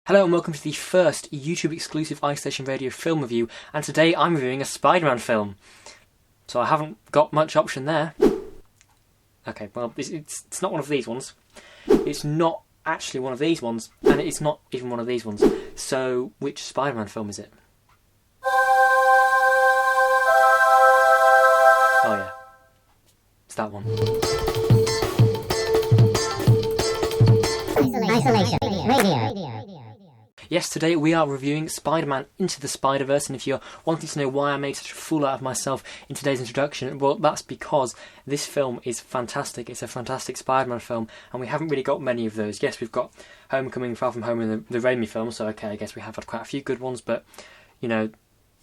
Hello and welcome to the first YouTube exclusive iStation Radio film review, and today I'm reviewing a Spider-Man film. So I haven't got much option there. Okay, well it's not one of these ones. It's not actually one of these ones, and it's not even one of these ones. So which Spider-Man film is it? Oh yeah, it's that one. Isolation Radio. Yes, today we are reviewing Spider-Man Into the Spiderverse, and if you're wanting to know why I made such a fool out of myself in today's introduction, well, that's because this film is fantastic. It's a fantastic Spider-Man film, and we haven't really got many of those. Yes, we've got Homecoming, Far From Home, and the Raimi film, so okay, I guess we have had quite a few good ones, but, you know,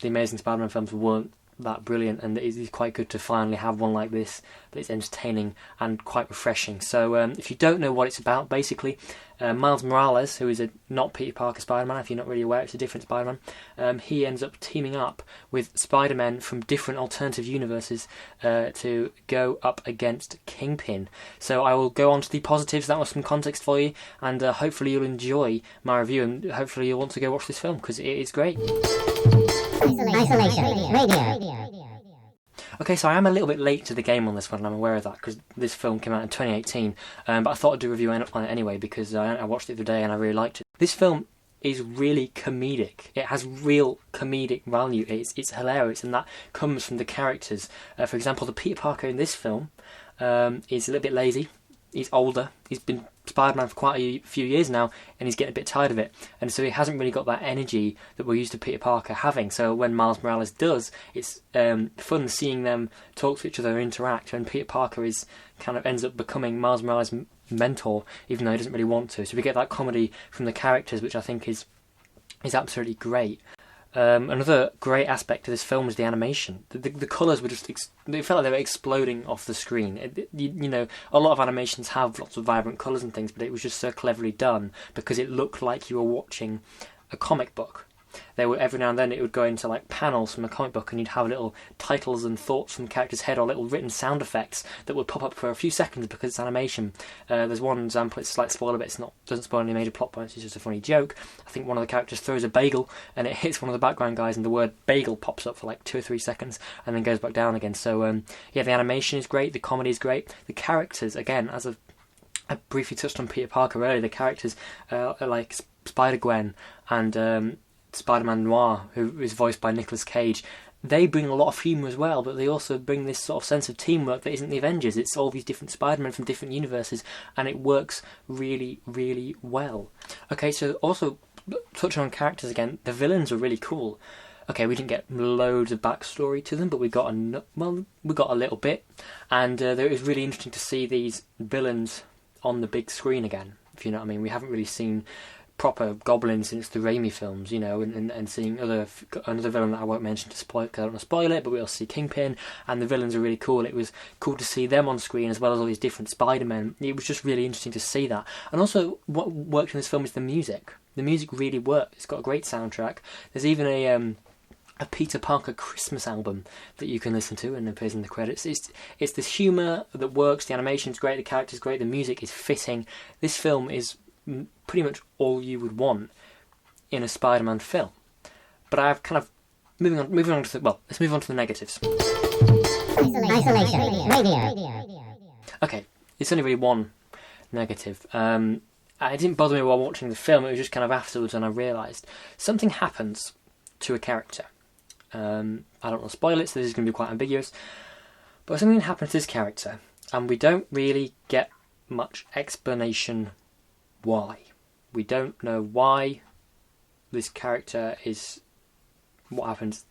the Amazing Spider-Man films weren't that brilliant, and it is quite good to finally have one like this that is entertaining and quite refreshing. So if you don't know what it's about, basically Miles Morales, who is not Peter Parker Spider-Man, if you're not really aware, it's a different Spider-Man, he ends up teaming up with Spider-Men from different alternative universes to go up against Kingpin. So I will go on to the positives. That was some context for you, and hopefully you'll enjoy my review, and hopefully you'll want to go watch this film because it is great. Isolation Radio. Okay, so I am a little bit late to the game on this one, and I'm aware of that, because this film came out in 2018, but I thought I'd do a review on it anyway, because I watched it the other day and I really liked it. This film is really comedic. It has real comedic value. It's hilarious, and that comes from the characters. For example, the Peter Parker in this film is a little bit lazy. He's older. He's been Spider-Man for quite a few years now, and he's getting a bit tired of it. And so he hasn't really got that energy that we're used to Peter Parker having. So when Miles Morales does, it's fun seeing them talk to each other and interact. And Peter Parker ends up becoming Miles Morales' mentor, even though he doesn't really want to. So we get that comedy from the characters, which I think is absolutely great. Another great aspect of this film is the animation. The colours were just, they felt like they were exploding off the screen. You know, a lot of animations have lots of vibrant colours and things, but it was just so cleverly done because it looked like you were watching a comic book. Every now and then it would go into like panels from a comic book, and you'd have little titles and thoughts from the character's head, or little written sound effects that would pop up for a few seconds because it's animation. There's one example, it's a slight spoiler, but doesn't spoil any major plot points, it's just a funny joke. I think one of the characters throws a bagel and it hits one of the background guys, and the word bagel pops up for like 2 or 3 seconds and then goes back down again. So yeah, the animation is great, the comedy is great, the characters, again, as I briefly touched on Peter Parker earlier, the characters are like Spider-Gwen and Spider-Man Noir, who is voiced by Nicolas Cage. They bring a lot of humour as well, but they also bring this sort of sense of teamwork that isn't the Avengers. It's all these different Spider-Men from different universes, and it works really, really well. Okay, so also, touching on characters again, the villains were really cool. Okay, we didn't get loads of backstory to them, but we got a little bit, and it was really interesting to see these villains on the big screen again, if you know what I mean. We haven't really seen proper goblins since the Raimi films, you know, and seeing another villain that I won't mention to spoil, because I don't want to spoil it, but we'll see Kingpin, and the villains are really cool. It was cool to see them on screen, as well as all these different Spider-Men. It was just really interesting to see that. And also, what worked in this film is the music. The music really worked. It's got a great soundtrack. There's even a Peter Parker Christmas album that you can listen to and appears in the credits. It's this humour that works, the animation's great, the character's great, the music is fitting. This film is pretty much all you would want in a Spider-Man film. But I've kind of moving on to let's move on to the negatives. Isolation Radio. Okay, it's only really one negative. It didn't bother me while watching the film, it was just kind of afterwards when I realised something happens to a character. I don't want to spoil it, so this is going to be quite ambiguous, but something happens to this character, and we don't really get much explanation why. We don't know why this character is... what happens.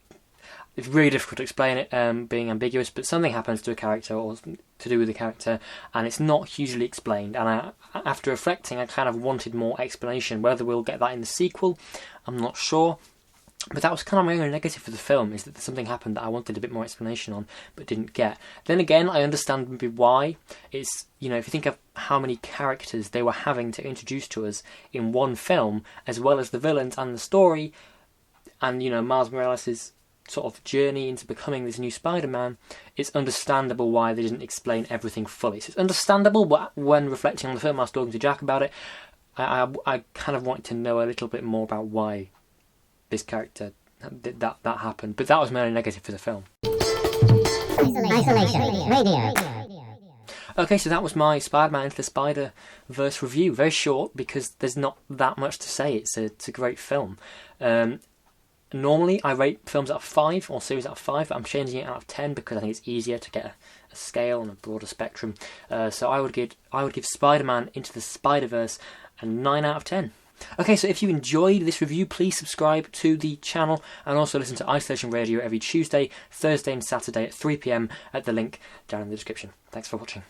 It's really difficult to explain it, being ambiguous, but something happens to a character, or to do with the character, and it's not hugely explained. And after reflecting, I kind of wanted more explanation. Whether we'll get that in the sequel, I'm not sure. But that was kind of my only negative for the film, is that something happened that I wanted a bit more explanation on, but didn't get. Then again, I understand maybe why. It's, you know, if you think of how many characters they were having to introduce to us in one film, as well as the villains and the story, and, you know, Miles Morales' sort of journey into becoming this new Spider-Man, it's understandable why they didn't explain everything fully. So it's understandable, but when reflecting on the film, I was talking to Jack about it, I kind of wanted to know a little bit more about why this character that happened, but that was my only negative for the film. Isolation Radio. Okay, so that was my Spider-Man Into the Spider-Verse review. Very short because there's not that much to say. It's a great film. Normally I rate films out of 5 or series out of 5, but I'm changing it out of 10 because I think it's easier to get a scale and a broader spectrum. So I would give Spider-Man Into the Spider-Verse a 9 out of 10. Okay, so if you enjoyed this review, please subscribe to the channel and also listen to Isolation Radio every Tuesday, Thursday and Saturday at 3 PM at the link down in the description. Thanks for watching.